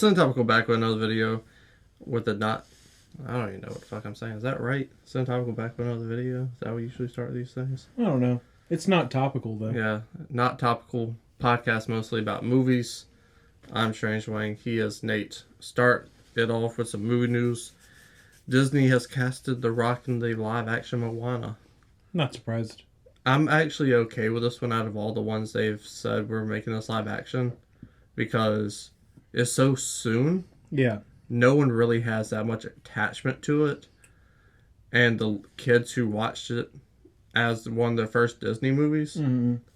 NotTopical back with another video with the not. I don't even know what the fuck I'm saying. Is that right? NotTopical back with another video. Is that how we usually start these things? I don't know. It's not topical though. Yeah, NotTopical podcast mostly about movies. I'm Strange Wang. He is Nate. Start it off with some movie news. Disney has casted The Rock in the live-action Moana. Not surprised. I'm actually okay with this one out of all the ones they've said we're making this live action because it's so soon. Yeah. No one really has that much attachment to it. And the kids who watched it as one of their first Disney movies,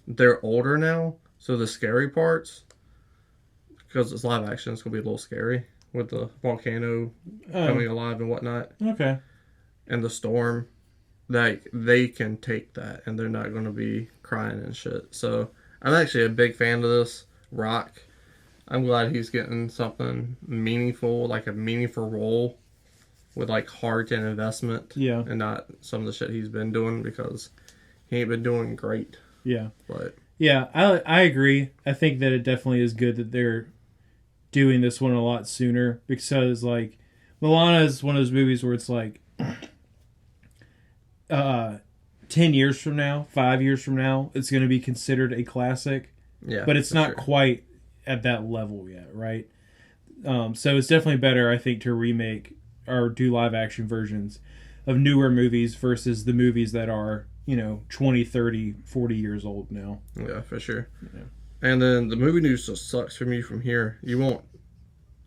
they're older now. So the scary parts, because it's live action, it's going to be a little scary with the volcano coming alive and whatnot. Okay. And the storm. Like, they can take that and they're not going to be crying and shit. So I'm actually a big fan of this Rock. I'm glad he's getting something meaningful, like a meaningful role with like heart and investment. Yeah. And not some of the shit he's been doing because he ain't been doing great. Yeah. But yeah, I agree. I think that it definitely is good that they're doing this one a lot sooner because like Moana is one of those movies where it's like 10 years from now, 5 years from now, it's going to be considered a classic. Yeah. But it's not quite at that level yet, right? So it's definitely better, I think, to remake or do live action versions of newer movies versus the movies that are, 20, 30, 40 years old now. Yeah, for sure. Yeah. And then the movie news just sucks for me from here. You won't.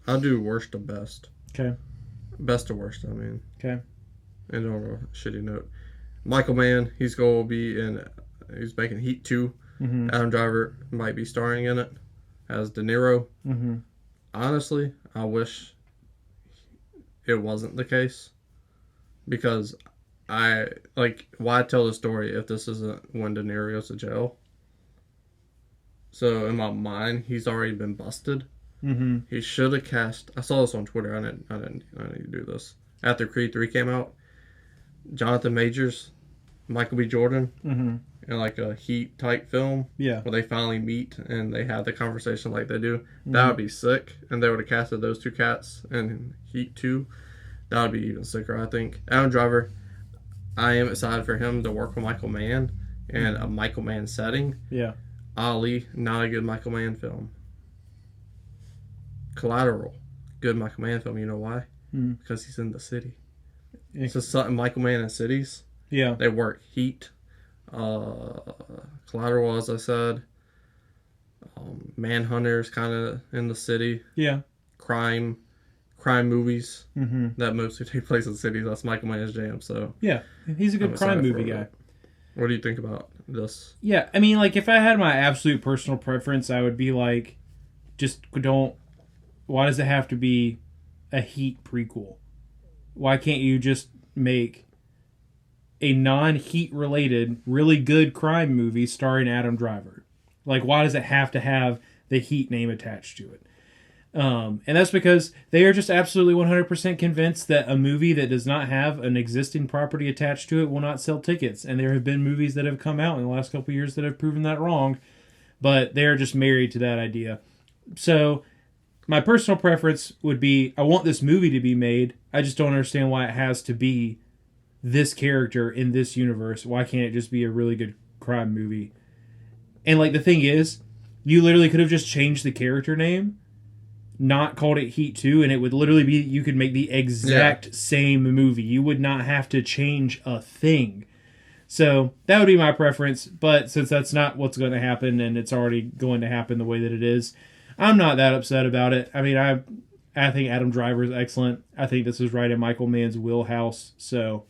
I'll do worst to best. Okay. Best to worst, I mean. Okay. And on a shitty note. Michael Mann, he's going to be he's making Heat 2. Mm-hmm. Adam Driver might be starring in it as De Niro. Mm-hmm. Honestly, I wish it wasn't the case. Because why tell the story if this isn't when De Niro goes to jail? So in my mind, he's already been busted. Mm-hmm. He should have cast. I saw this on Twitter. I didn't need to do this. After Creed 3 came out, Jonathan Majors, Michael B. Jordan, in like a Heat type film, yeah, where they finally meet and they have the conversation like they do. That would be sick. And they would have casted those two cats in Heat 2. That would be even sicker, I think. Adam Driver, I am excited for him to work with Michael Mann in a Michael Mann setting. Yeah. Ali, not a good Michael Mann film. Collateral, good Michael Mann film. You know why? Because he's in the city. Yeah. So something Michael Mann in cities. Yeah. They work. Heat, Collateral, as I said. Manhunter's kind of in the city. Yeah. Crime movies that mostly take place in cities. That's Michael Mann's jam. So yeah, he's a good crime movie guy. What do you think about this? Yeah, I mean, like, if I had my absolute personal preference, I would be like, just don't. Why does it have to be a Heat prequel? Why can't you just make a non-Heat related, really good crime movie starring Adam Driver? Like, why does it have to have the Heat name attached to it? And that's because they are just absolutely 100% convinced that a movie that does not have an existing property attached to it will not sell tickets. And there have been movies that have come out in the last couple of years that have proven that wrong, but they're just married to that idea. So my personal preference would be, I want this movie to be made. I just don't understand why it has to be this character in this universe. Why can't it just be a really good crime movie? And like, the thing is, you literally could have just changed the character name, not called it Heat 2, and it would literally be, you could make the exact same movie. You would not have to change a thing. So that would be my preference, but since that's not what's going to happen, and it's already going to happen the way that it is, I'm not that upset about it. I mean, I think Adam Driver is excellent. I think this is right in Michael Mann's wheelhouse, so...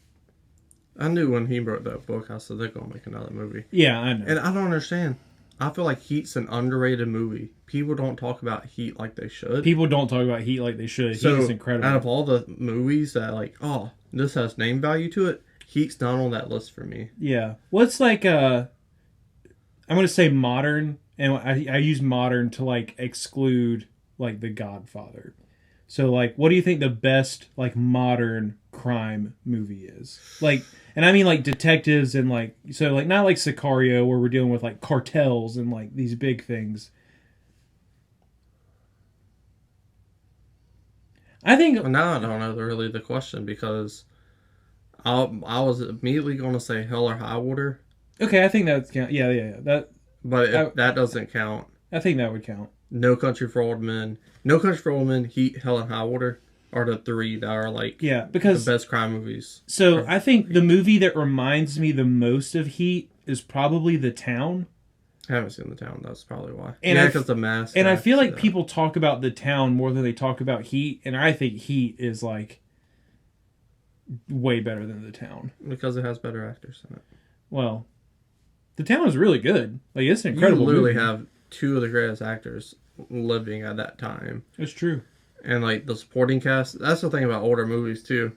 I knew when he wrote that book, I said they're going to make another movie. Yeah, I know. And I don't understand. I feel like Heat's an underrated movie. People don't talk about Heat like they should. People don't talk about Heat like they should. So, Heat is incredible. Out of all the movies that, like, oh, this has name value to it, Heat's not on that list for me. Yeah. What's like, I'm going to say modern, and I use modern to, like, exclude, like, The Godfather. So, like, what do you think the best, like, modern crime movie is? Like, and I mean, like, detectives and, like, so, like, not like Sicario where we're dealing with, like, cartels and, like, these big things. I think Well, now I don't know really the question because I was immediately going to say Hell or High Water, okay. I think that's count. Yeah. but I, if that doesn't count, I think that would count. No Country for Old Men, No Country for Old Men, Heat, Hell, and High Water are the three that are like Yeah, the because best crime movies. so I think the movie that reminds me the most of Heat is probably The Town. I haven't seen The Town. That's probably why. And Yeah, because the mask. And I feel like people talk about The Town more than they talk about Heat, and I think Heat is like way better than The Town because it has better actors in it. Well, The Town is really good. Like, it's an incredible movie. You literally have two of the greatest actors living at that time. It's true. And like the supporting cast, that's the thing about older movies too.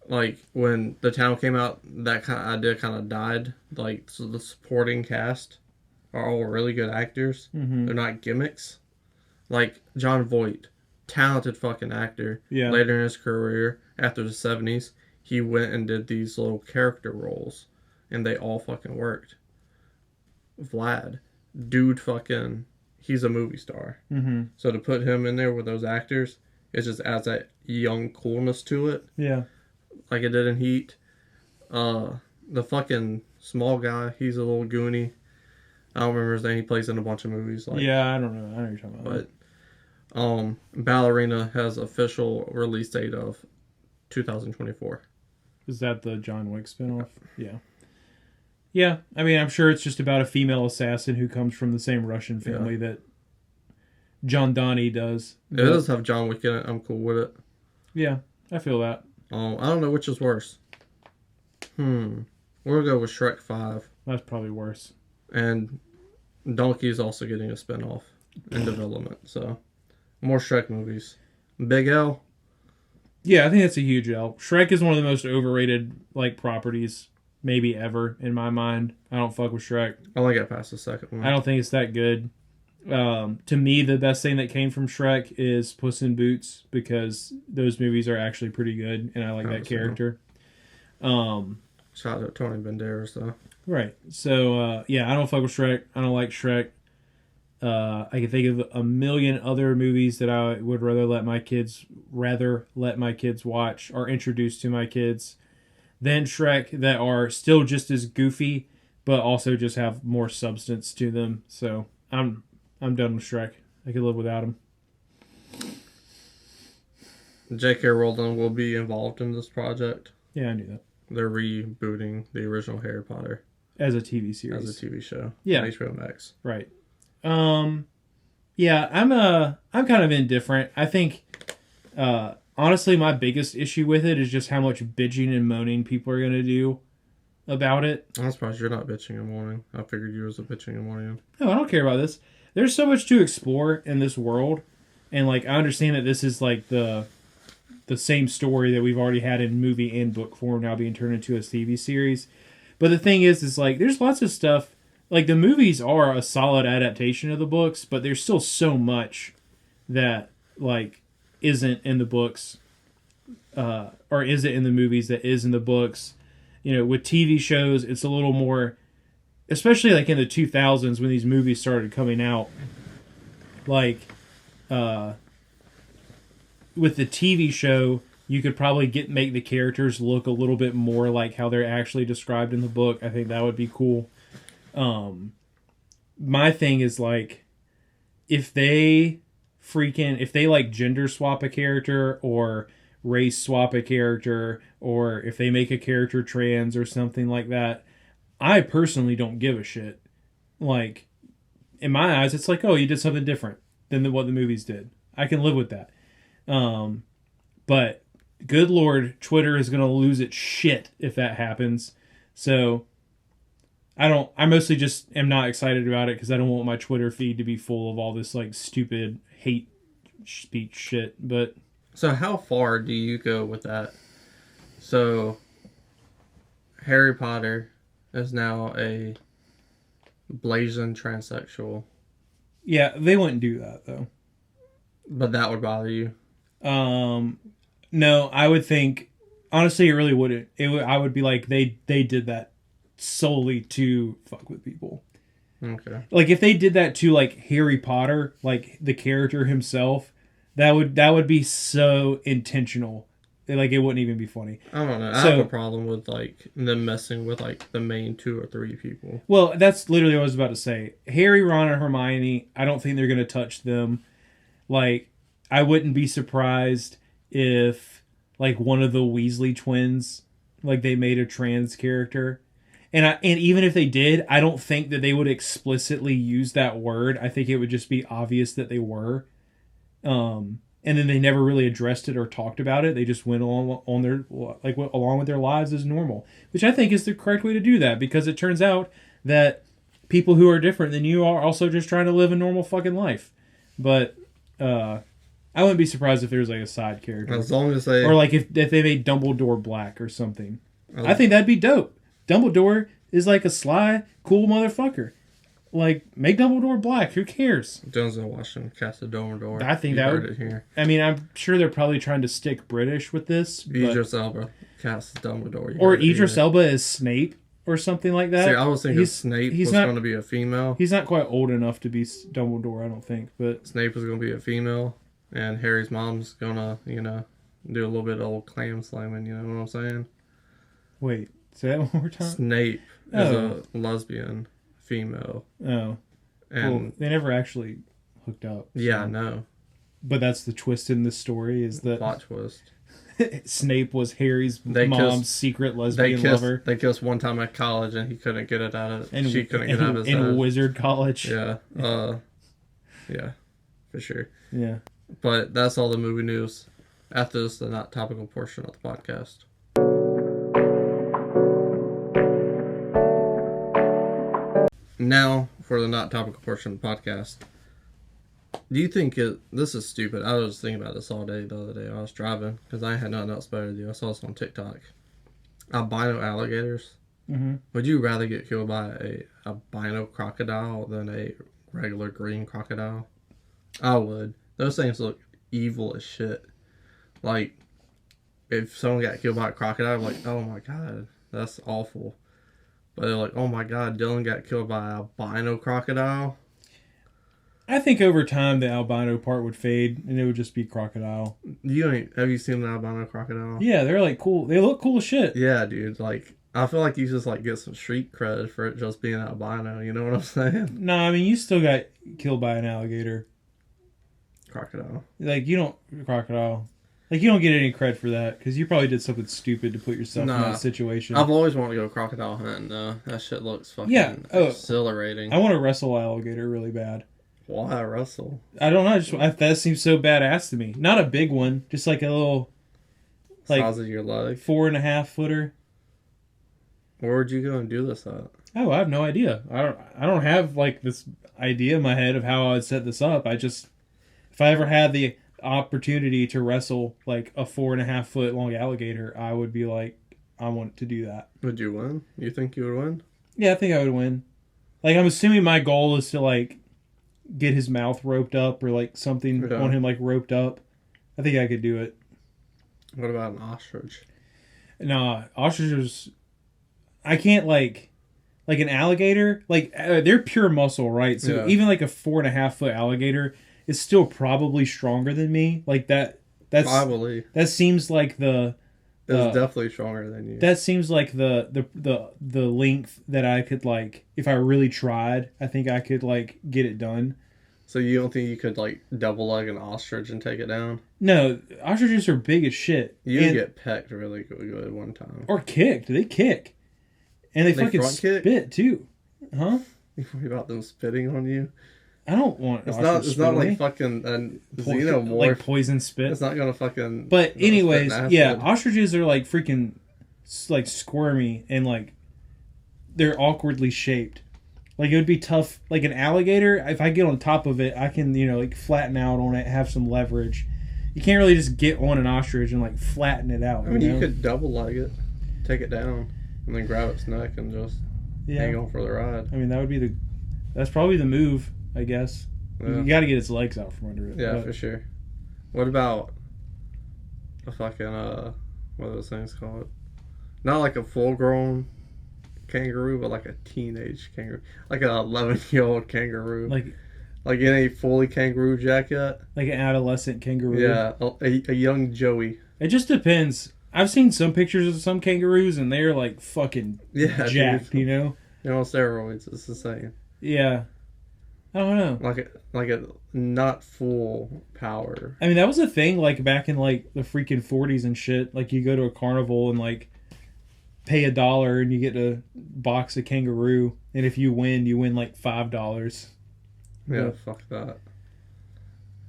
Like when The Town came out, that kind of idea kind of died. Like, so the supporting cast are all really good actors. Mm-hmm. They're not gimmicks. Like Jon Voight, talented fucking actor. Yeah. Later in his career, after the 70s, he went and did these little character roles, and they all fucking worked. Vlad, dude, fucking, he's a movie star. Mm-hmm. So to put him in there with those actors, it just adds that young coolness to it. Yeah. Like it did in Heat. The fucking small guy, he's a little goonie. I don't remember his name. He plays in a bunch of movies. Like, yeah, I don't know. I know what you're talking about. But Ballerina has official release date of 2024. Is that the John Wick spinoff? Yeah. Yeah, I mean, I'm sure it's just about a female assassin who comes from the same Russian family that John Donnie does. It does have John Wick in it. I'm cool with it. Yeah, I feel that. I don't know which is worse. We're gonna go with Shrek 5. That's probably worse. And Donkey is also getting a spinoff in development. So, more Shrek movies. Big L. Yeah, I think that's a huge L. Shrek is one of the most overrated properties maybe ever in my mind. I don't fuck with Shrek. I only got past the second one. I don't think it's that good. To me, the best thing that came from Shrek is Puss in Boots because those movies are actually pretty good, and I like that character. Shout out to Tony Banderas, though. Right. So, yeah, I don't fuck with Shrek. I don't like Shrek. I can think of a million other movies that I would rather let my kids watch or introduce to my kids than Shrek that are still just as goofy, but also just have more substance to them. So I'm done with Shrek. I could live without him. J.K. Rowling will be involved in this project. Yeah, I knew that. They're rebooting the original Harry Potter as a TV series, as a TV show. Yeah, on HBO Max. Right. Yeah, I'm kind of indifferent. I think, honestly, my biggest issue with it is just how much bitching and moaning people are gonna do about it. I'm surprised you're not bitching and moaning. I figured you was a bitching and moaning. No, I don't care about this. There's so much to explore in this world, and I understand that this is the same story that we've already had in movie and book form now being turned into a TV series. But the thing is there's lots of stuff. The movies are a solid adaptation of the books, but there's still so much that isn't in the books, or isn't in the movies that is in the books. With TV shows, it's a little more, especially in the 2000s when these movies started coming out. With the TV show, you could probably make the characters look a little bit more like how they're actually described in the book. I think that would be cool. My thing is if they gender swap a character or race swap a character, or if they make a character trans or something like that, I personally don't give a shit. In my eyes, it's oh, you did something different than what the movies did. I can live with that. But good Lord, Twitter is going to lose its shit if that happens. So I mostly just am not excited about it because I don't want my Twitter feed to be full of all this stupid hate speech shit. But so how far do you go with that? So Harry Potter is now a blazing transsexual. Yeah, they wouldn't do that though. But that would bother you? No, I would think honestly it really wouldn't. I would be they did that solely to fuck with people. Okay. If they did that to Harry Potter, the character himself, That would be so intentional. Like, it wouldn't even be funny. I don't know. I have a problem with, like, them messing with, like, the main 2 or 3 people. Well, that's literally what I was about to say. Harry, Ron, and Hermione, I don't think they're going to touch them. Like, I wouldn't be surprised if, like, one of the Weasley twins, like, they made a trans character. And even if they did, I don't think that they would explicitly use that word. I think it would just be obvious that they were. And then they never really addressed it or talked about it. They just went along along with their lives as normal, which I think is the correct way to do that, because it turns out that people who are different than you are also just trying to live a normal fucking life. But I wouldn't be surprised if there was like a side character, as long as they, or like if they made Dumbledore black or something. I think that'd be dope. Dumbledore is like a sly, cool motherfucker. Like, make Dumbledore black. Who cares? Denzel Washington cast a Dumbledore. I think that would. It here. I mean, I'm sure they're probably trying to stick British with this. Idris Elba cast Dumbledore. Or Idris Elba as Snape or something like that. See, I was thinking Snape was going to be a female. He's not quite old enough to be Dumbledore, I don't think. But Snape was going to be a female, and Harry's mom's going to, do a little bit of old clam slamming. You know what I'm saying? Wait, say that one more time. Snape is a lesbian female. Oh. And well, they never actually hooked up. So. Yeah, I know. But that's the twist in the story, is that plot twist. Snape was Harry's mom's secret lesbian lover. They kissed one time at college, and he couldn't get it out of. She couldn't get it out of his head. In Wizard College. Yeah. Yeah, for sure. Yeah. But that's all the movie news. After this, the not topical portion of the podcast. Now, for the not topical portion of the podcast. Do you think this is stupid? I was thinking about this all day the other day. I was driving because I had nothing else better to do. I saw this on TikTok. Albino alligators. Mm-hmm. Would you rather get killed by a albino crocodile than a regular green crocodile? I would. Those things look evil as shit. Like, if someone got killed by a crocodile, I'm like, oh my god, that's awful. But they're like, oh my god, Dylan got killed by an albino crocodile. I think over time the albino part would fade and it would just be crocodile. Have you seen an albino crocodile? Yeah, they're like cool. They look cool as shit. Yeah, dude. Like, I feel like you just like get some street cred for it just being albino. You know what I'm saying? No, I mean, you still got killed by an alligator. Crocodile. Like, you don't Like, you don't get any cred for that, because you probably did something stupid to put yourself in that situation. I've always wanted to go crocodile hunting, though. That shit looks fucking exhilarating. I want to wrestle an alligator really bad. Why wrestle? I don't know. That seems so badass to me. Not a big one, just like a little... like size of your leg? 4.5 footer. Where would you go and do this at? Oh, I have no idea. I don't have, like, this idea in my head of how I would set this up. If I ever had the opportunity to wrestle like a 4.5 foot long alligator, I would be like, I want to do that. Would you win? You think you would win? Yeah, I think I would win. Like, I'm assuming my goal is to like get his mouth roped up or like something on him, like roped up. I think I could do it. What about an ostrich? Nah, ostriches, I can't like an alligator, like they're pure muscle, right? So even like a 4.5 foot alligator is still probably stronger than me. Like that's probably. That seems like it's definitely stronger than you. That seems like the length that I could, like, if I really tried, I think I could like get it done. So you don't think you could like double leg an ostrich and take it down? No, ostriches are big as shit. You get pecked really good one time. Or kicked. They kick. And they fucking spit kick? Too. Huh? You worry about them spitting on you? I don't want. It's not like fucking xenomorph, like poison spit. It's not gonna fucking. But anyways, yeah, ostriches are like freaking like squirmy and like they're awkwardly shaped. Like, it would be tough. Like an alligator, if I get on top of it, I can like flatten out on it, have some leverage. You can't really just get on an ostrich and like flatten it out. I mean, you could double leg it, take it down, and then grab its neck and just hang on for the ride. I mean, that's probably the move. I guess. Yeah. You got to get its legs out from under it. Yeah, for sure. What about a fucking, what are those things called? Not like a full-grown kangaroo, but like a teenage kangaroo. Like an 11-year-old kangaroo. Like in a fully kangaroo jacket. Like an adolescent kangaroo. Yeah, a young Joey. It just depends. I've seen some pictures of some kangaroos and they're like fucking jacked, dude. you know? They're on steroids. It's the same. Yeah. I don't know. Like a not full power. I mean, that was a thing like back in like the freaking 40s and shit. Like you go to a carnival and like pay $1 and you get a box of kangaroo, and if you win like $5. Yeah, fuck that.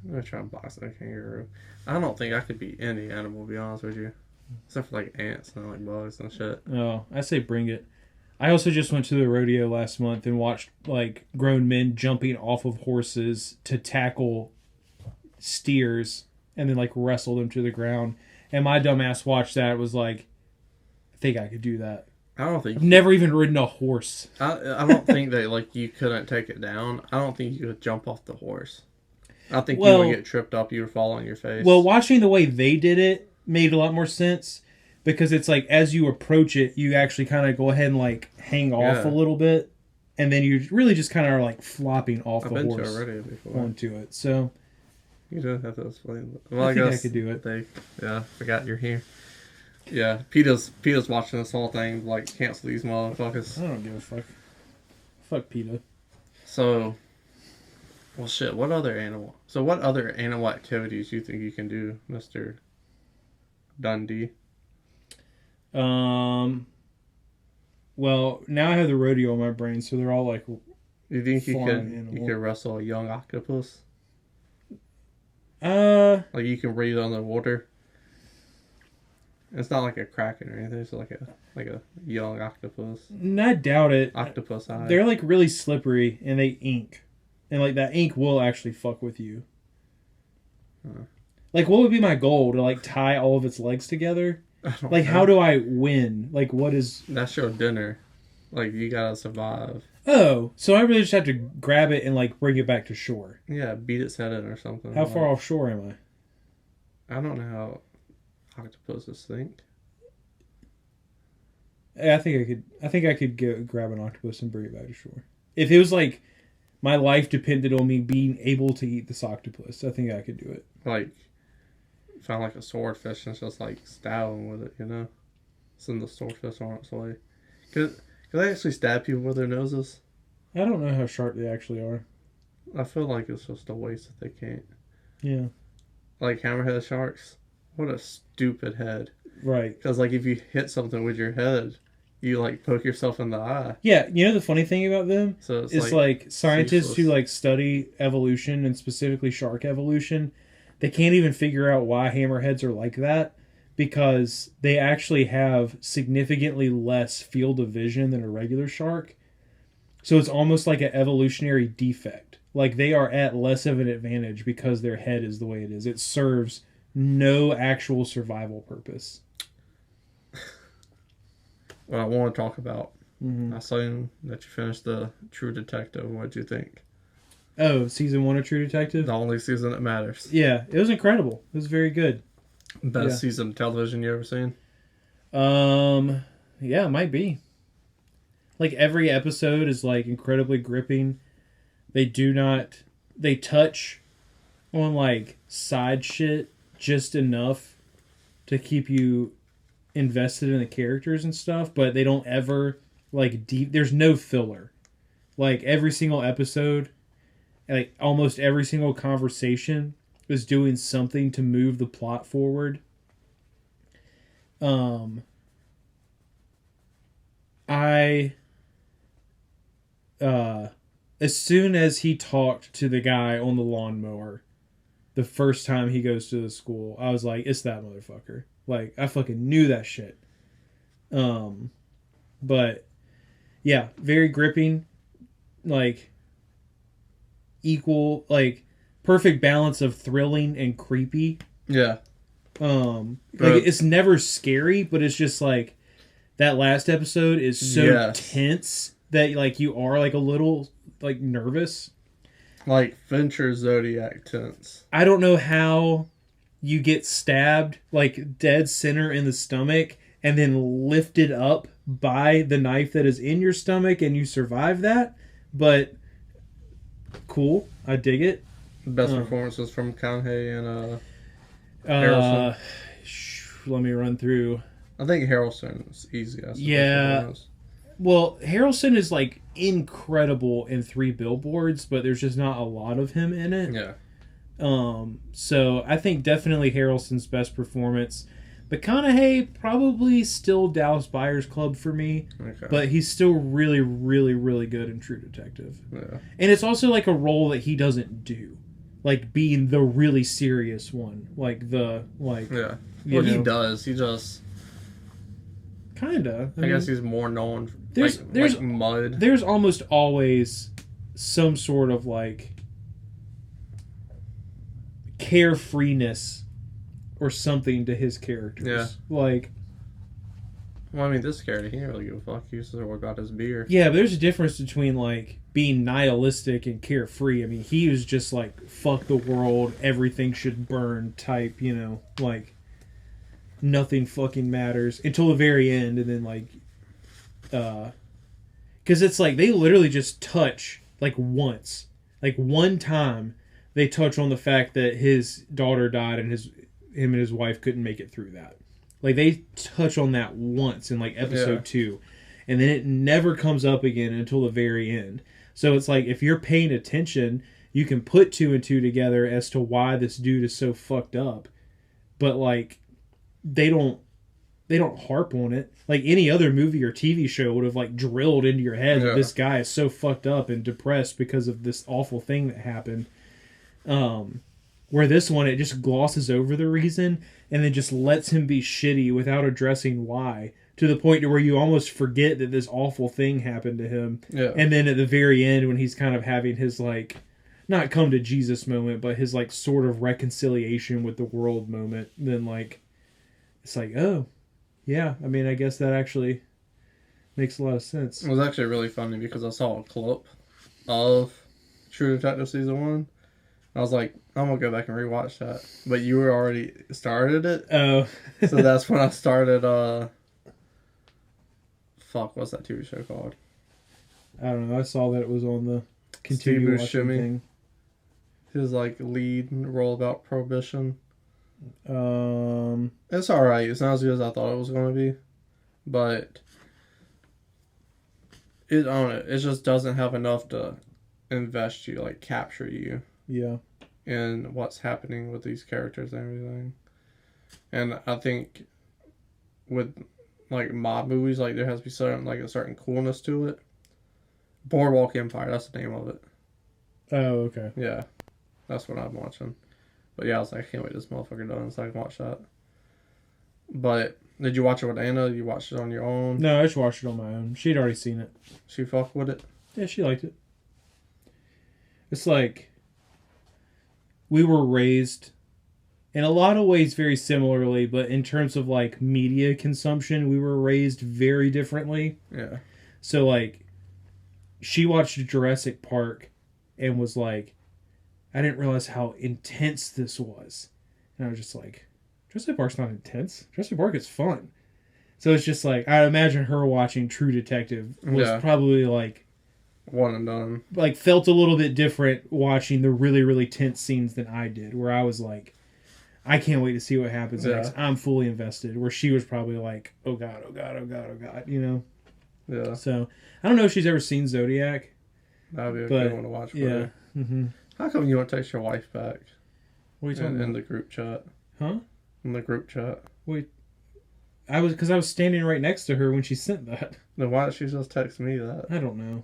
I'm gonna try and box a kangaroo. I don't think I could beat any animal, to be honest with you. Except for like ants and like bugs and shit. Oh, I say bring it. I also just went to the rodeo last month and watched like grown men jumping off of horses to tackle steers and then like wrestle them to the ground. And my dumbass watched that. It was like, I think I could do that. I don't think I've never even ridden a horse. I don't think that like you couldn't take it down. I don't think you could jump off the horse. I think you would get tripped up. You would fall on your face. Well, watching the way they did it made a lot more sense because it's like as you approach it, you actually kind of go ahead and like hang off a little bit, and then you really just kind of are like flopping off the horse onto it. So you don't have to explain. Well, I think I could do it. I forgot you're here. Yeah, PETA's watching this whole thing. Like, cancel these motherfuckers. I don't give a fuck. Fuck PETA. So, well, shit. What other animal activities do you think you can do, Mr. Dundee? Well, now I have the rodeo on my brain, so they're all like. You think you could wrestle a young octopus? Like you can breathe underwater. It's not like a kraken or anything. It's like a young octopus. I doubt it. Octopus eye. They're like really slippery and they ink, and like that ink will actually fuck with you. Like, what would be my goal to like tie all of its legs together? Like, how do I win? Like, what is? That's your dinner. Like, you gotta survive. Oh, so I really just have to grab it and like bring it back to shore. Yeah, beat its head in or something. How far offshore am I? I don't know how octopuses think. I think I could go grab an octopus and bring it back to shore. If it was like my life depended on me being able to eat this octopus, I think I could do it. Like, found like a swordfish and just like stab them with it, you know? Send the swordfish on its way. Could they actually stab people with their noses? I don't know how sharp they actually are. I feel like it's just a waste that they can't. Yeah. Like hammerhead sharks. What a stupid head. Right. Because, like, if you hit something with your head, you, like, poke yourself in the eye. Yeah, you know the funny thing about them? So it's like scientists who, like, study evolution, and specifically shark evolution, they can't even figure out why hammerheads are like that, because they actually have significantly less field of vision than a regular shark. So it's almost like an evolutionary defect. Like, they are at less of an advantage because their head is the way it is. It serves no actual survival purpose. What I want to talk about. Mm-hmm. I saw that you finished the True Detective. What'd you think? Oh, season 1 of True Detective? The only season that matters. Yeah, it was incredible. It was very good. Best season of television you ever seen? Yeah, it might be. Like, every episode is, like, incredibly gripping. They touch on, like, side shit just enough to keep you invested in the characters and stuff, but they don't ever, like, there's no filler. Like, every single episode, like, almost every single conversation is doing something to move the plot forward. As soon as he talked to the guy on the lawnmower, the first time he goes to the school, I was like, it's that motherfucker. Like, I fucking knew that shit. But, yeah, very gripping. Like, equal, like, perfect balance of thrilling and creepy. Yeah. Like, it's never scary, but it's just, like, that last episode is so tense that, like, you are, like, a little, like, nervous. Like Venture Zodiac tense. I don't know how you get stabbed, like, dead center in the stomach and then lifted up by the knife that is in your stomach and you survive that, but cool. I dig it. Best performances from Kanhei and Uh, Harrelson. let me run through. I think Harrelson's easy. That's the best Yeah. performance. Well, Harrelson is like incredible in Three Billboards, but there's just not a lot of him in it. Yeah. So I think definitely Harrelson's best performance. McConaughey probably still Dallas Buyers Club for me, Okay. but he's still really, really, really good in True Detective. Yeah. And it's also like a role that he doesn't do, like being the really serious one, Yeah. you Well, he know. does. He just. Kinda. I guess he's more known. There's like Mud. There's almost always some sort of like carefreeness or something to his characters. Yeah. Like, Well, I mean, this character, he didn't really give a fuck. He used to work about his beer. yeah, but there's a difference between like being nihilistic and carefree. I mean, he was just like fuck the world, everything should burn type, you know, like nothing fucking matters until the very end, and then like because it's like they literally just touch like once, like one time they touch on the fact that his daughter died and him and his wife couldn't make it through that. Like they touch on that once in like episode 2, and then it never comes up again until the very end. So it's like if you're paying attention, you can put 2 and 2 together as to why this dude is so fucked up. But like they don't harp on it. Like any other movie or TV show would have like drilled into your head that this guy is so fucked up and depressed because of this awful thing that happened. Where this one, it just glosses over the reason and then just lets him be shitty without addressing why, to the point to where you almost forget that this awful thing happened to him. Yeah. And then at the very end, when he's kind of having his like not come to Jesus moment, but his like sort of reconciliation with the world moment, then like it's like, oh yeah, I mean, I guess that actually makes a lot of sense. It was actually really funny because I saw a clip of True Detective Season 1. I was like, I'm going to go back and rewatch that. But you were already started it. Oh. So that's when I started, what's that TV show called? I don't know. I saw that it was on the continue Steve watching Buscemi. thing. His, like, lead role about Prohibition. Um, It's alright. It's not as good as I thought it was going to be. But I don't know. It just doesn't have enough to invest you, like, capture you. yeah. And what's happening with these characters and everything. And I think with like mob movies, like there has to be a certain coolness to it. Boardwalk Empire, that's the name of it. Oh, okay. Yeah. That's what I'm watching. But yeah, I was like, I can't wait this motherfucker done so I can watch that. But did you watch it with Anna? Did you watch it on your own? No, I just watched it on my own. She'd already seen it. She fucked with it? Yeah, she liked it. It's like we were raised in a lot of ways very similarly, but in terms of like media consumption, we were raised very differently. Yeah. So like she watched Jurassic Park and was like, I didn't realize how intense this was. And I was just like, Jurassic Park's not intense. Jurassic Park is fun. So it's just like, I imagine her watching True Detective was probably like one and done. Like felt a little bit different watching the really, really tense scenes than I did, where I was like, I can't wait to see what happens next. I'm fully invested. Where she was probably like, oh god, oh god, oh god, oh god, you know? Yeah. So I don't know if she's ever seen Zodiac. That'd be a good one to watch. Yeah. Mm-hmm. How come you don't text your wife back? What are you talking about? In the group chat. Huh? In the group chat. Wait. Because I was standing right next to her when she sent that. Then why did she just text me that? I don't know.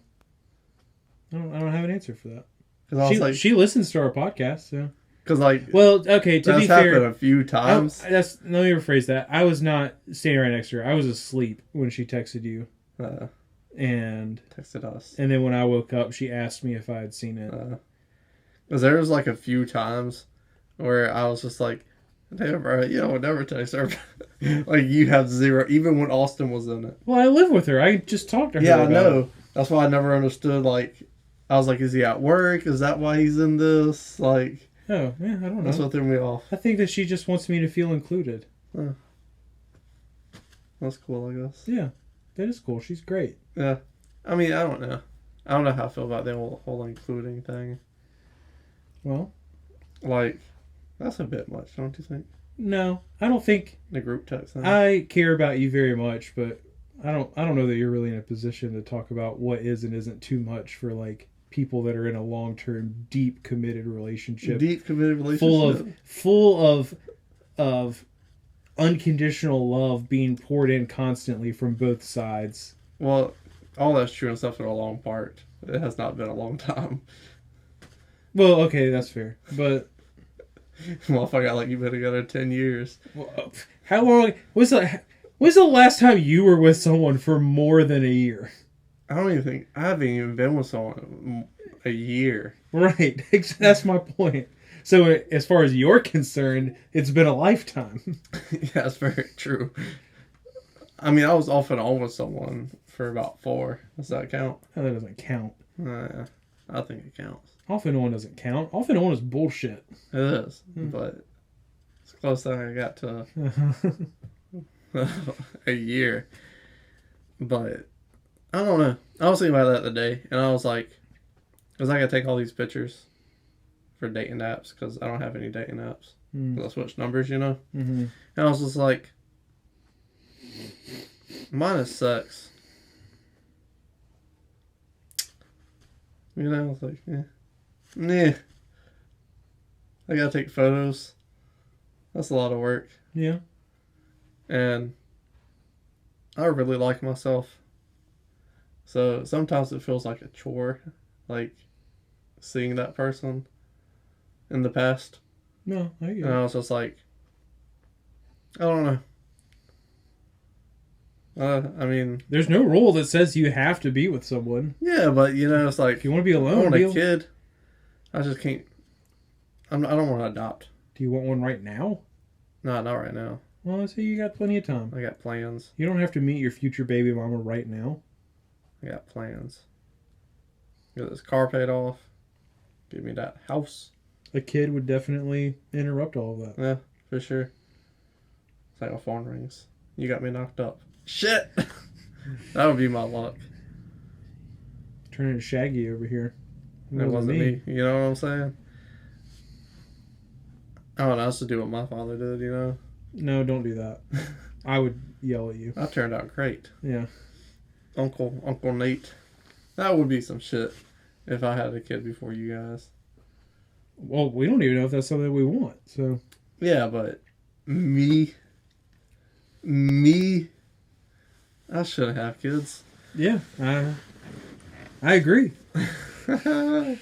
I don't have an answer for that. Because she listens to our podcast, so. Because like, well, okay. To be fair, that's happened a few times. Let me rephrase that. I was not standing right next to her. I was asleep when she texted you, and texted us. And then when I woke up, she asked me if I had seen it. Because there was like a few times where I was just like, "Damn, bro, you don't never text her." Like you have zero, even when Austin was in it. Well, I live with her. I just talked to her. Yeah, I know. That's why I never understood. Like, I was like, "Is he at work? Is that why he's in this?" Like. Oh, yeah, I don't know. That's what threw me off. I think that she just wants me to feel included. That's cool, I guess. Yeah, that is cool. She's great. Yeah. I mean, I don't know. I don't know how I feel about the whole including thing. Well, like, that's a bit much, don't you think? no, I don't think The group text thing. I care about you very much, but I don't know that you're really in a position to talk about what is and isn't too much for like people that are in a long-term, deep committed relationship. Deep committed relationship. Full of unconditional love being poured in constantly from both sides. Well, all that's true and stuff for a long part. It has not been a long time. Well, okay, that's fair. But Motherfucker, like you've been together 10 years. How long was the last time you were with someone for more than a year? I haven't even been with someone a year. Right. That's my point. So as far as you're concerned, it's been a lifetime. Yeah, that's very true. I mean, I was off and on with someone for about 4. Does that count? Oh, that doesn't count. Yeah, I think it counts. Off and on doesn't count. Off and on is bullshit. It is, but it's close that I got to a year. But I don't know. I was thinking about that today, and I was like, because I got to take all these pictures for dating apps, because I don't have any dating apps. I switch numbers, you know? Mm-hmm. And I was just like, mine is sex. You know, I was like, nah. I gotta take photos. That's a lot of work. Yeah. And I really like myself. So sometimes it feels like a chore, like seeing that person in the past. No, I get it. And I was just like, I don't know. I mean, there's no rule that says you have to be with someone. yeah, but you know, it's like If you want to be alone, I want a kid. I just can't. I don't want to adopt. Do you want one right now? No, not right now. Well, I say you got plenty of time. I got plans. You don't have to meet your future baby mama right now. I got plans. Get this car paid off. Give me that house. A kid would definitely interrupt all of that. Yeah, for sure. It's like my phone rings. You got me knocked up. Shit! That would be my luck. Turning into Shaggy over here. It wasn't me. You know what I'm saying? I don't know. That's to do what my father did, you know? No, don't do that. I would yell at you. That turned out great. Yeah. Uncle Nate. That would be some shit if I had a kid before you guys. Well, we don't even know if that's something we want, so. Yeah, but me, I shouldn't have kids. Yeah, I agree. Like,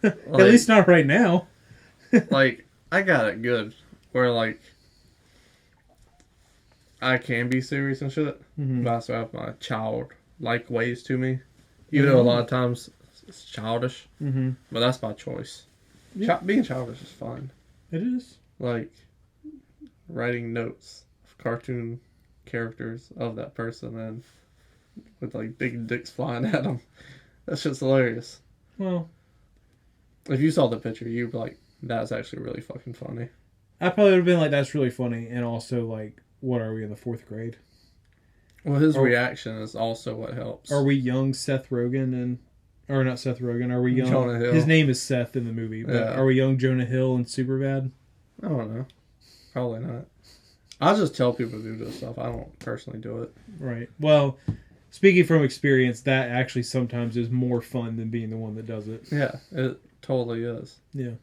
At least not right now. like, I got it good. Where, like, I can be serious and shit. Mm-hmm. But I still have my child-like ways to me. Even though a lot of times it's childish. Mm-hmm. But that's my choice. Yeah. Being childish is fun. It is. Like, writing notes of cartoon characters of that person and with, like, big dicks flying at them. That shit's hilarious. Well, if you saw the picture, you'd be like, that's actually really fucking funny. I probably would have been like, that's really funny. And also, like, what are we in the 4th grade? Well, his reaction is also what helps. Are we young Seth Rogen and... Or not Seth Rogen. Are we young... Jonah Hill. His name is Seth in the movie. But Yeah. Are we young Jonah Hill and Superbad? I don't know. Probably not. I just tell people to do this stuff. I don't personally do it. Right. Well, speaking from experience, that actually sometimes is more fun than being the one that does it. Yeah, it totally is. Yeah.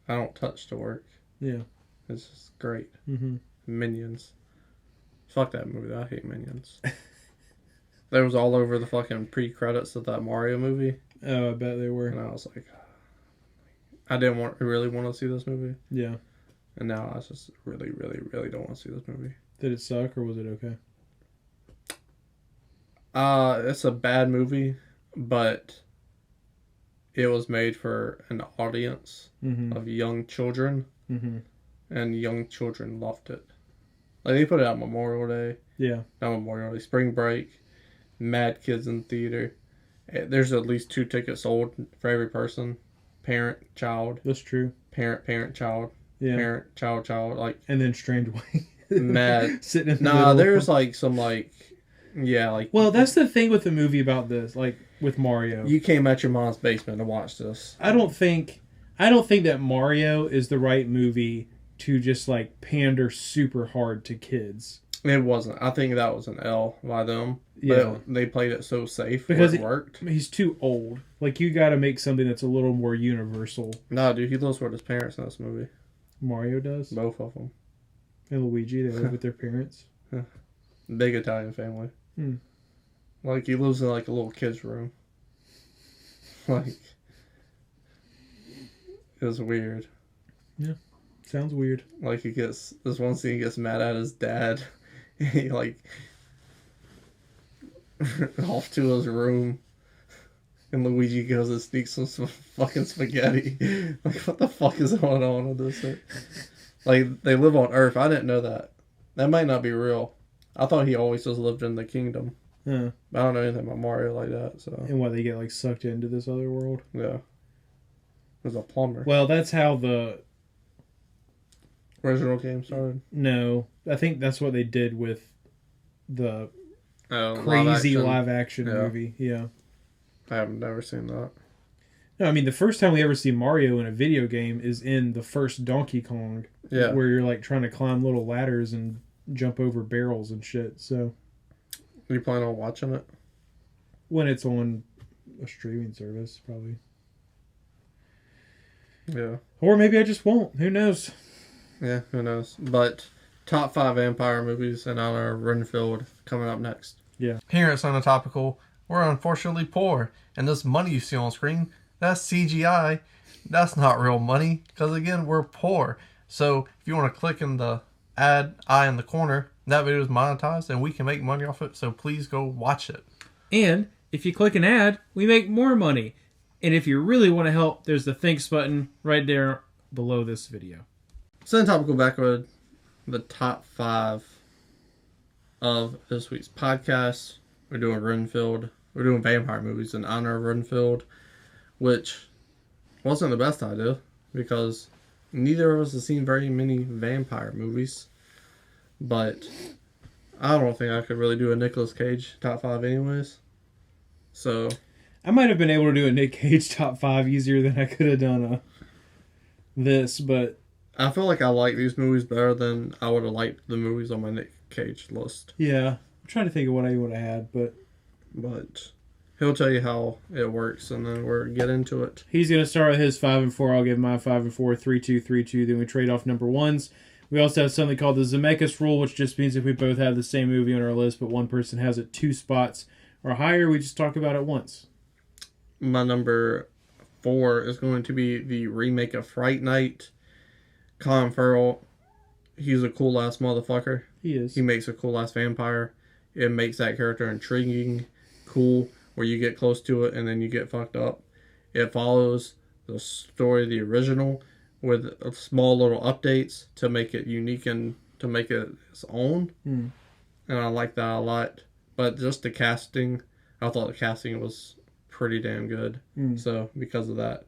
I don't touch the work. Yeah. It's just great. Mm-hmm. Minions. Fuck that movie. I hate Minions. They was all over the fucking pre-credits of that Mario movie. Oh, I bet they were. And I was like, I didn't really want to see this movie. Yeah. And now I just really, really, really don't want to see this movie. Did it suck or was it okay? It's a bad movie, but it was made for an audience of young children, and young children loved it. Like, they put it out Memorial Day. Yeah. Not Memorial Day, Spring Break. Mad kids in theater. There's at least 2 tickets sold for every person. Parent, child. That's true. Parent, child. Yeah. Parent, child. Like, And then Strange Way. mad. Sitting in the middle. There's like some like, yeah, like. Well, that's the thing with the movie about this. Like, with Mario. You came out your mom's basement to watch this. I don't think that Mario is the right movie to just like pander super hard to kids. It wasn't. I think that was an L by them. Yeah. But they played it so safe because it worked. He's too old. Like, you got to make something that's a little more universal. No, dude, he lives with his parents in this movie. Mario does? Both of them. And Luigi, they live with their parents. Big Italian family. Like, he lives in like a little kid's room. Like, it was weird. Yeah. Sounds weird. Like, he gets, this one scene, he gets mad at his dad. He, like, off to his room. And Luigi goes and sneaks some fucking spaghetti. Like, what the fuck is going on with this? Like, they live on Earth. I didn't know that. That might not be real. I thought he always just lived in the kingdom. Yeah. I don't know anything about Mario like that, so. And what, they get, like, sucked into this other world? Yeah. There's a plumber. Well, that's how the original game started. No. I think that's what they did with the crazy live action movie. Yeah. I have never seen that. No, I mean, the first time we ever see Mario in a video game is in the first Donkey Kong. Yeah. Where you're, like, trying to climb little ladders and jump over barrels and shit, so. Are you planning on watching it? When it's on a streaming service, probably. Yeah. Or maybe I just won't. Who knows? Yeah, who knows? But top 5 vampire movies in honor of Renfield coming up next. Yeah. Here at NotTopical, we're unfortunately poor. And this money you see on screen, that's CGI. That's not real money. Because again, we're poor. So if you want to click in the ad eye in the corner, that video is monetized and we can make money off it. So please go watch it. And if you click an ad, we make more money. And if you really want to help, there's the thanks button right there below this video. So NotTopical back with the top 5 of this week's podcast. We're doing Renfield. We're doing vampire movies in honor of Renfield, which wasn't the best idea because neither of us have seen very many vampire movies. But I don't think I could really do a Nicolas Cage top 5 anyways. So I might have been able to do a Nick Cage top 5 easier than I could have done this, but I feel like I like these movies better than I would have liked the movies on my Nick Cage list. Yeah. I'm trying to think of what I would have had, but he'll tell you how it works, and then we'll get into it. He's going to start with his 5 and 4. I'll give my 5 and 4, 3-2, 3-2. Then we trade off number ones. We also have something called the Zemeckis rule, which just means if we both have the same movie on our list, but one person has it 2 spots or higher, we just talk about it once. My number 4 is going to be the remake of Fright Night. Colin Farrell, he's a cool-ass motherfucker. He is. He makes a cool-ass vampire. It makes that character intriguing, cool, where you get close to it and then you get fucked up. It follows the story of the original with small little updates to make it unique and to make it its own. And I like that a lot. But just the casting, I thought the casting was pretty damn good. So because of that,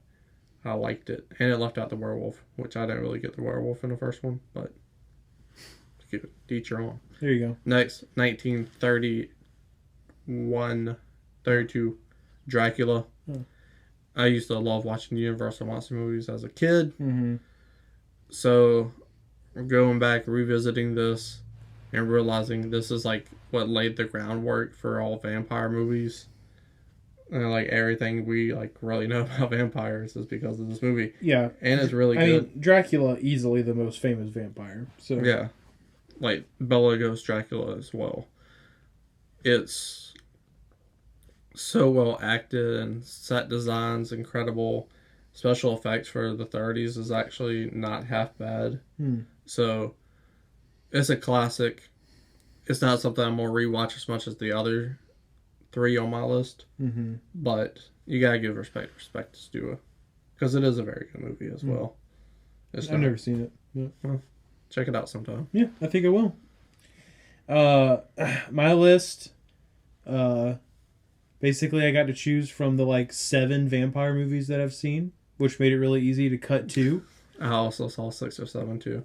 I liked it. And it left out the werewolf, which I didn't really get the werewolf in the first one, but each your own. There you go. Next, 1932, Dracula. I used to love watching Universal Monster movies as a kid. So going back, revisiting this, and realizing this is like what laid the groundwork for all vampire movies. And like everything we like really know about vampires is because of this movie. Yeah. And it's really good. I mean, Dracula, easily the most famous vampire. So yeah. Like Bela Lugosi's Dracula as well. It's so well acted and set designs incredible. Special effects for the 30s is actually not half bad. So it's a classic. It's not something I'm going to rewatch as much as the other 3 on my list. But you gotta give respect is due, because it is a very good movie as well. I've never seen it. Yeah. Well, check it out sometime. Yeah, I think I will. My list, basically I got to choose from the like 7 vampire movies that I've seen, which made it really easy to cut 2. I also saw 6 or 7 too.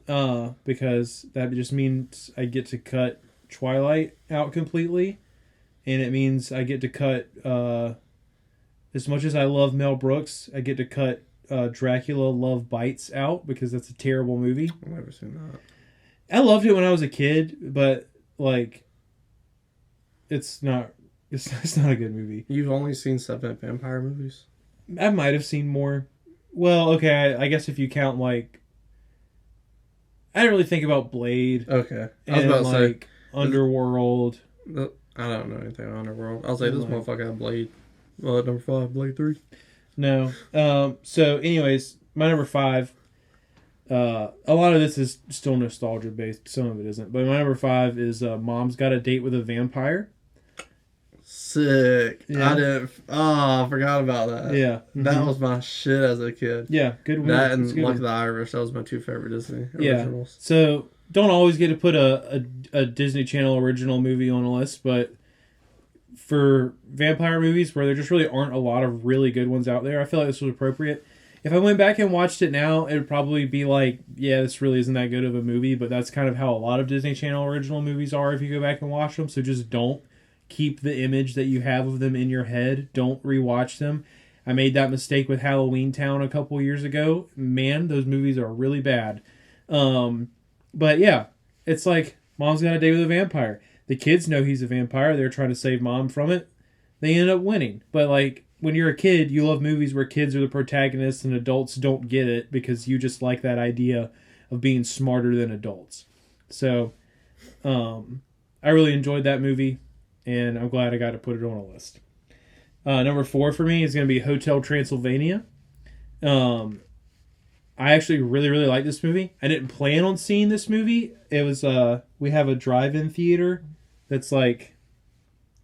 Because that just means I get to cut Twilight out completely. And it means I get to cut as much as I love Mel Brooks, I get to cut Dracula Love Bites out because that's a terrible movie. I've never seen that. I loved it when I was a kid, but like, it's not. It's not a good movie. You've only seen 7 vampire movies? I might have seen more. Well, okay, I guess if you count like, I didn't really think about Blade. Okay, I was and, about to like, Underworld. I don't know anything about Underworld. I'll say this motherfucker had Blade. Well, number 5, Blade 3. No. So, anyways, my number 5. A lot of this is still nostalgia based. Some of it isn't. But my number 5 is Mom's Got a Date with a Vampire. Sick. Yeah. I forgot about that. Yeah. Mm-hmm. That was my shit as a kid. Yeah, good movie. That and Lucky the Irish. That was my 2 favorite Disney originals. Yeah. So, don't always get to put a Disney Channel original movie on a list, but for vampire movies where there just really aren't a lot of really good ones out there, I feel like this was appropriate. If I went back and watched it now, it would probably be like, yeah, this really isn't that good of a movie, but that's kind of how a lot of Disney Channel original movies are if you go back and watch them, so just don't keep the image that you have of them in your head. Don't rewatch them. I made that mistake with Halloween Town a couple years ago. Man, those movies are really bad. But yeah, it's like Mom's Got a Date with a Vampire. The kids know he's a vampire. They're trying to save Mom from it. They end up winning. But like, when you're a kid, you love movies where kids are the protagonists and adults don't get it because you just like that idea of being smarter than adults. So, I really enjoyed that movie, and I'm glad I got to put it on a list. Number 4 for me is going to be Hotel Transylvania. I actually really, really like this movie. I didn't plan on seeing this movie. It was, we have a drive-in theater that's like,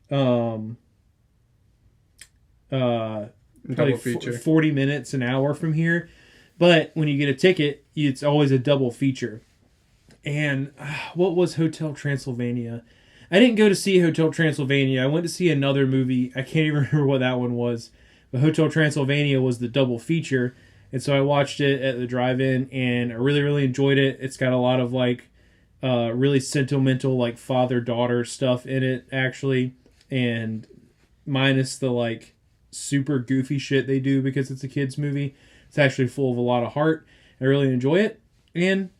Double feature. 40 minutes, an hour from here. But when you get a ticket, it's always a double feature. And what was Hotel Transylvania? I didn't go to see Hotel Transylvania. I went to see another movie. I can't even remember what that one was. But Hotel Transylvania was the double feature. And so I watched it at the drive-in, and I really, really enjoyed it. It's got a lot of, like, really sentimental, like, father-daughter stuff in it, actually. And minus the, like, super goofy shit they do because it's a kid's movie. It's actually full of a lot of heart. I really enjoy it. And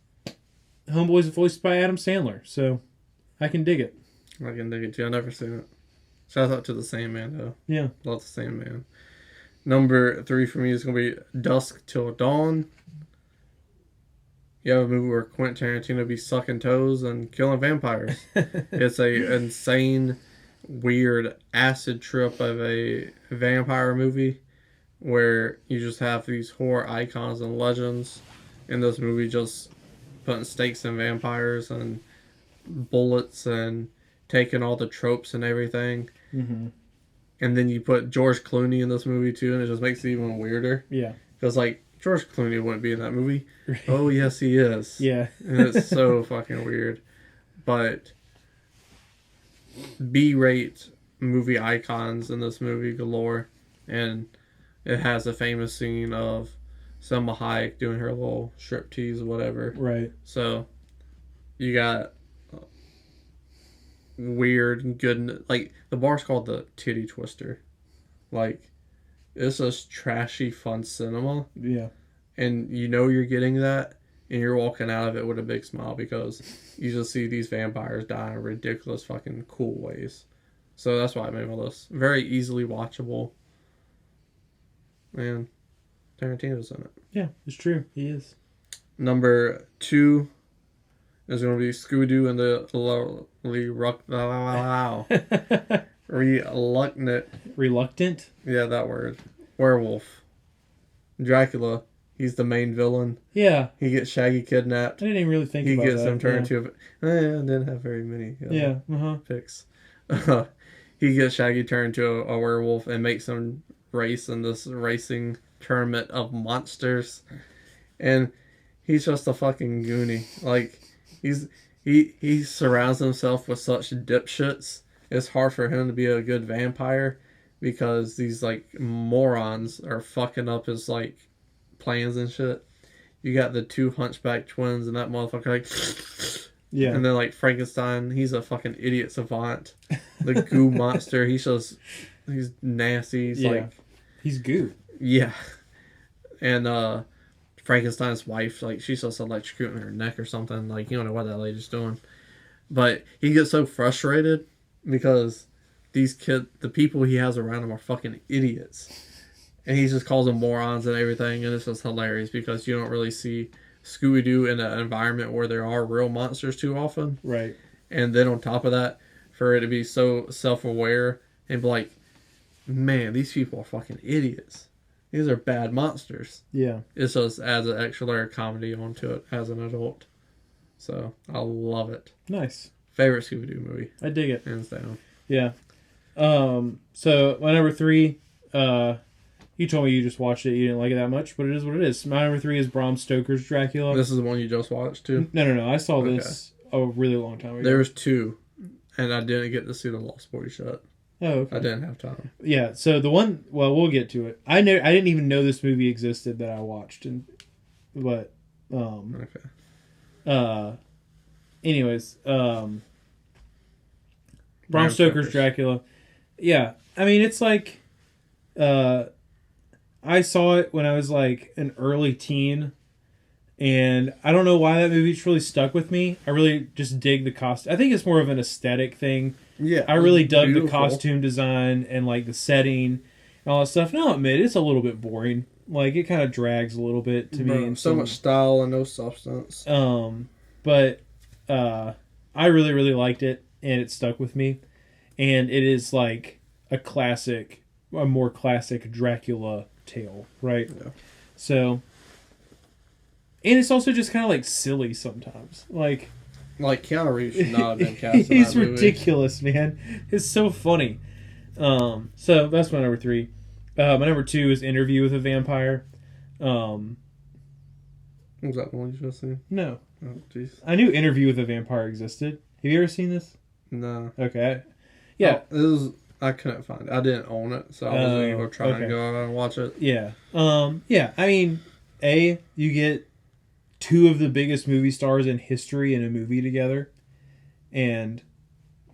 Homeboy's voiced by Adam Sandler, so I can dig it. I can dig it too. I've never seen it. Shout out to the Same Man, though. Yeah. Love the Same Man. Number 3 for me is going to be Dusk Till Dawn. You have a movie where Quentin Tarantino be sucking toes and killing vampires. It's a insane, weird acid trip of a vampire movie where you just have these horror icons and legends in this movie just putting stakes in vampires and bullets and taking all the tropes and everything. Mm-hmm. And then you put George Clooney in this movie too, and it just makes it even weirder. Yeah. Because, like, George Clooney wouldn't be in that movie. Oh, yes, he is. Yeah. And it's so fucking weird. But B-rate movie icons in this movie galore. And it has a famous scene of Selma Hayek doing her little striptease or whatever. Right. So, you got weird and good, like, the bar's called the Titty Twister. Like, it's just trashy fun cinema, Yeah. and you know you're getting that, and you're walking out of it with a big smile because you just see these vampires die in ridiculous fucking cool ways. So that's why I made my list. Very easily watchable, and Tarantino's in it. Yeah, it's true. He is. Number 2 is going to be Scooby-Doo and the Reluctant? Yeah, that word. Werewolf. Dracula. He's the main villain. Yeah. He gets Shaggy kidnapped. I didn't even really think about that. He gets him turned into a... I didn't have very many picks. He gets Shaggy turned into a werewolf and makes him race in this racing tournament of monsters. And he's just a fucking goonie. Like... He surrounds himself with such dipshits. It's hard for him to be a good vampire because these, like, morons are fucking up his, like, plans and shit. You got the 2 hunchback twins and that motherfucker, like, yeah. And then, like, Frankenstein, he's a fucking idiot savant. The goo monster, he's nasty. He's like, He's goo. Yeah. And Frankenstein's wife, like, she's just electrocuting her neck or something. Like, you don't know what that lady's doing. But he gets so frustrated because the people he has around him are fucking idiots. And he just calls them morons and everything. And it's just hilarious because you don't really see Scooby-Doo in an environment where there are real monsters too often. Right. And then on top of that, for it to be so self-aware and be like, man, these people are fucking idiots. These are bad monsters. Yeah. It just adds an extra layer of comedy onto it as an adult. So, I love it. Nice. Favorite Scooby-Doo movie. I dig it. Hands down. Yeah. So, my number 3, you told me you just watched it. You didn't like it that much, but it is what it is. My number 3 is Bram Stoker's Dracula. This is the one you just watched, too? No. I saw this a really long time ago. There was 2, and I didn't get to see the Lost Boys yet. Oh, okay. I didn't have time. Yeah, so the one... Well, we'll get to it. I didn't even know this movie existed that I watched. But... Okay. Anyways, Bram Stoker's Dracula. Yeah, I mean, it's like... I saw it when I was like an early teen, and I don't know why that movie just really stuck with me. I really just dig the costume. I think it's more of an aesthetic thing. Yeah, I really dug beautiful. The costume design and like the setting and all that stuff. And I'll admit, it's a little bit boring. Like, it kind of drags a little bit to me. And so much style and no substance. But I really, really liked it, and it stuck with me. And it is like a more classic Dracula tale, right? Yeah. So, and it's also just kind of like silly sometimes. Like Keanu Reeves should not have been cast in he's that movie. ridiculous, man. It's so funny. So that's my number 3. My number 2 is Interview with a Vampire. Was that the one you just seen? No. Oh, jeez. I knew Interview with a Vampire existed. Have you ever seen this? No. Okay. Yeah. I couldn't find it. I didn't own it, so I wasn't even trying to go out and watch it. Yeah. Yeah. I mean, you get 2 of the biggest movie stars in history in a movie together, and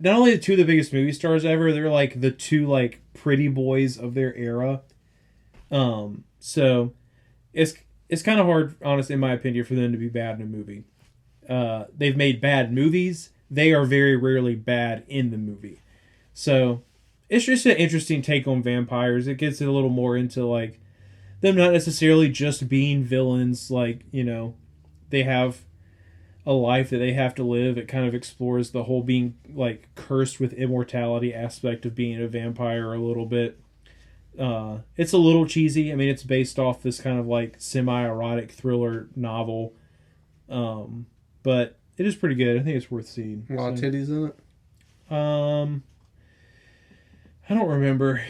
not only the 2 of the biggest movie stars ever, they're like the 2 like pretty boys of their era. So it's kind of hard, honestly, in my opinion, for them to be bad in a movie. They've made bad movies. They are very rarely bad in the movie. So it's just an interesting take on vampires. It gets it a little more into like them not necessarily just being villains. Like, you know, they have a life that they have to live. It kind of explores the whole being like cursed with immortality aspect of being a vampire a little bit. It's a little cheesy. I mean, it's based off this kind of like semi-erotic thriller novel. But it is pretty good. I think it's worth seeing. A lot of titties in it? I don't remember.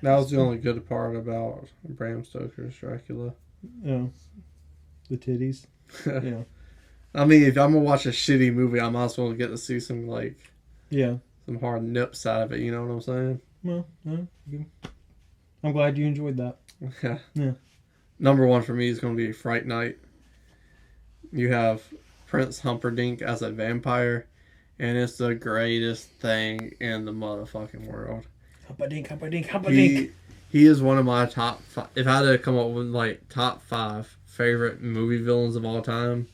That was the only good part about Bram Stoker's Dracula. Oh, the titties. Yeah. I mean, if I'm gonna watch a shitty movie, I might as well get to see some Yeah. some hard nips out of it. You know what I'm saying? Well, I'm glad you enjoyed that. Yeah. Yeah. Number 1 for me is gonna be Fright Night. You have Prince Humperdinck as a vampire, and it's the greatest thing in the motherfucking world. Humperdinck. He is one of my top 5. If I had to come up with like top 5 favorite movie villains of all time,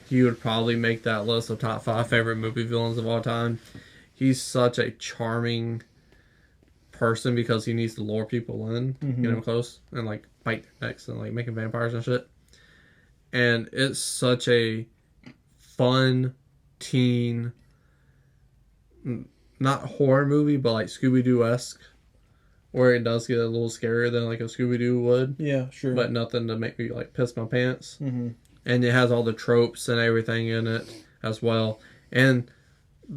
he would probably make that list of top 5 favorite movie villains of all time. He's such a charming person because he needs to lure people in, get them close, and like bite their necks and like make them vampires and shit. And it's such a fun teen, not horror movie, but like Scooby-Doo-esque, where it does get a little scarier than like a Scooby-Doo would. Yeah, sure. But nothing to make me like piss my pants. Mm-hmm. And it has all the tropes and everything in it as well. And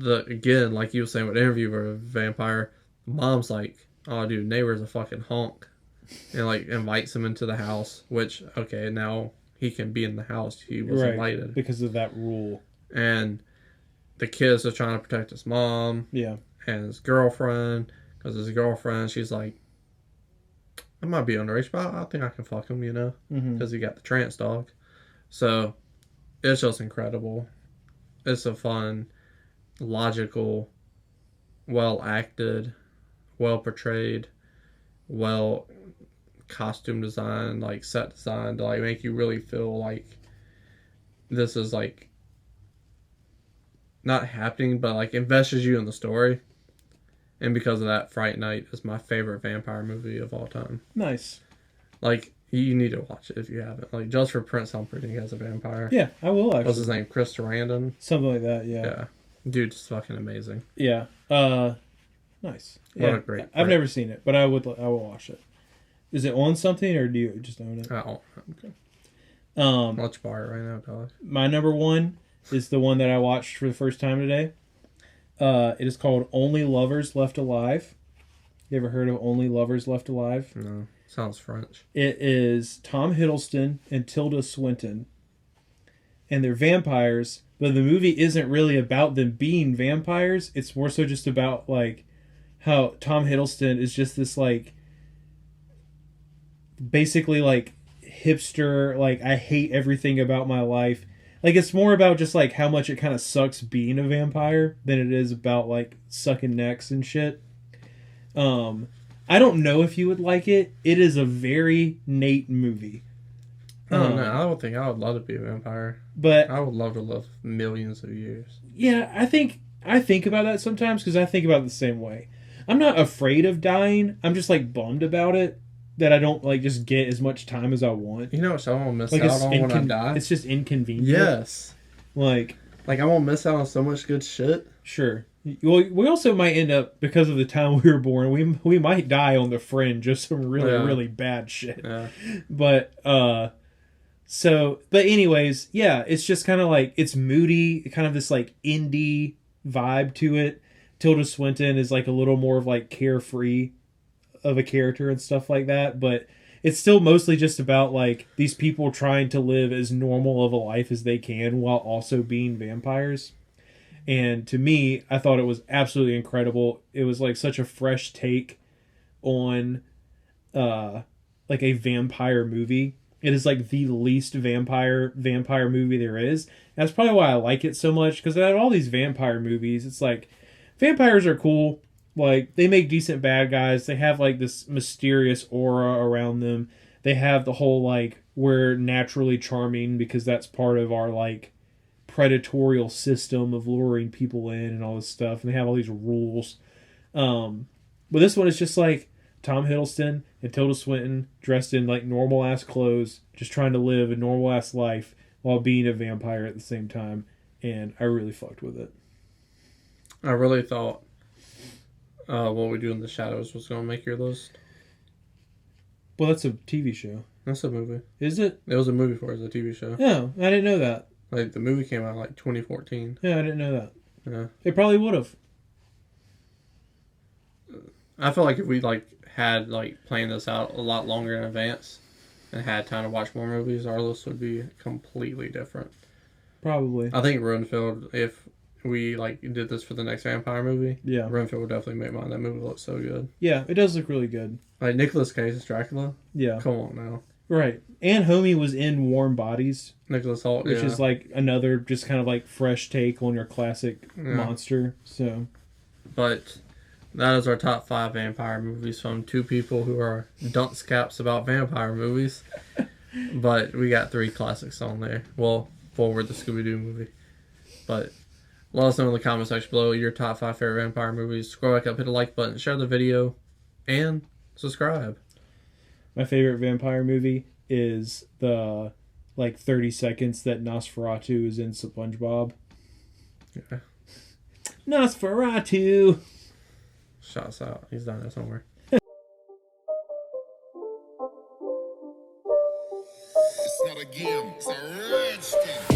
again, like you were saying with Interview with a Vampire, mom's like, oh dude, neighbor's a fucking honk. And like invites him into the house, which, okay, now he can be in the house. He was invited. Because of that rule. And the kids are trying to protect his mom. Yeah. And his girlfriend. Because his girlfriend, she's like, I might be underage, but I think I can fuck him, you know? Because he got the trance dog. So, it's just incredible. It's a fun, logical, well acted, well portrayed, well costume design, like set design, to like make you really feel like this is like not happening, but like invests you in the story. And because of that, Fright Night is my favorite vampire movie of all time. Nice. Like, you need to watch it if you haven't. Like, just for Prince Humperdinck as a vampire. Yeah, I will actually. What's his name? Chris Sarandon? Something like that, yeah. Yeah. Dude's fucking amazing. Yeah. Nice. What yeah. a great... I've never seen it, but I will watch it. Is it on something, or do you just own it? I don't know. Okay. Let's bar it right now, dog. My number one is the one that I watched for the first time today. It is called Only Lovers Left Alive. You ever heard of Only Lovers Left Alive? No. Sounds French. It is Tom Hiddleston and Tilda Swinton. And they're vampires, but the movie isn't really about them being vampires. It's more so just about, like, how Tom Hiddleston is just this, like, basically, like, hipster, like, I hate everything about my life. Like, it's more about just, like, how much it kind of sucks being a vampire than it is about, like, sucking necks and shit. I don't know if you would like it. It is a very Nate movie. Oh, no, I don't think I would love to be a vampire. But I would love to live millions of years. Yeah, I think about that sometimes because I think about it the same way. I'm not afraid of dying. I'm just, like, bummed about it. That I don't, like, just get as much time as I want. You know what I'm going to miss like, out on when I die? It's just inconvenient. Yes. Like I won't miss out on so much good shit. Sure. Well, we also might end up, because of the time we were born, we might die on the fringe of some really bad shit. Yeah. But, but anyways, yeah, it's just kind of like, it's moody, kind of this, like, indie vibe to it. Tilda Swinton is, like, a little more of, like, carefree of a character and stuff like that, but it's still mostly just about, like, these people trying to live as normal of a life as they can while also being vampires. And to me, I thought it was absolutely incredible. It was, like, such a fresh take on like a vampire movie. It is, like, the least vampire movie there is. And that's probably why I like it so much, because out of all these vampire movies, it's like, vampires are cool. Like, they make decent bad guys. They have, like, this mysterious aura around them. They have the whole, like, we're naturally charming because that's part of our, like, predatorial system of luring people in and all this stuff. And they have all these rules. But this one is just, like, Tom Hiddleston and Tilda Swinton dressed in, like, normal-ass clothes, just trying to live a normal-ass life while being a vampire at the same time. And I really fucked with it. I really thought What We Do in the Shadows was going to make your list. Well, that's a TV show. That's a movie. Is it? It was a movie for it. It's a TV show. No, I didn't know that. Like, the movie came out, like, 2014. Yeah, I didn't know that. Yeah. It probably would have. I feel like if we, like, had, like, planned this out a lot longer in advance and had time to watch more movies, our list would be completely different. Probably. I think Renfield, if we, like, did this for the next vampire movie, Yeah. Renfield would definitely make mine. That movie looks so good. Yeah, it does look really good. Like, Nicolas Cage's Dracula? Yeah. Come on now. Right. And Homie was in Warm Bodies, Nicholas Hoult, which is, like, another just kind of, like, fresh take on your classic monster. So. But that is our top 5 vampire movies from 2 people who are dunce caps about vampire movies. But we got 3 classics on there. Well, 4 with the Scooby-Doo movie. But let us know in the comment section below your top 5 favorite vampire movies. Scroll back up, hit the like button, share the video, and subscribe. My favorite vampire movie is the, like, 30 seconds that Nosferatu is in SpongeBob. Yeah. Nosferatu! Shots out. He's down there somewhere. It's not a game, it's a rich thing.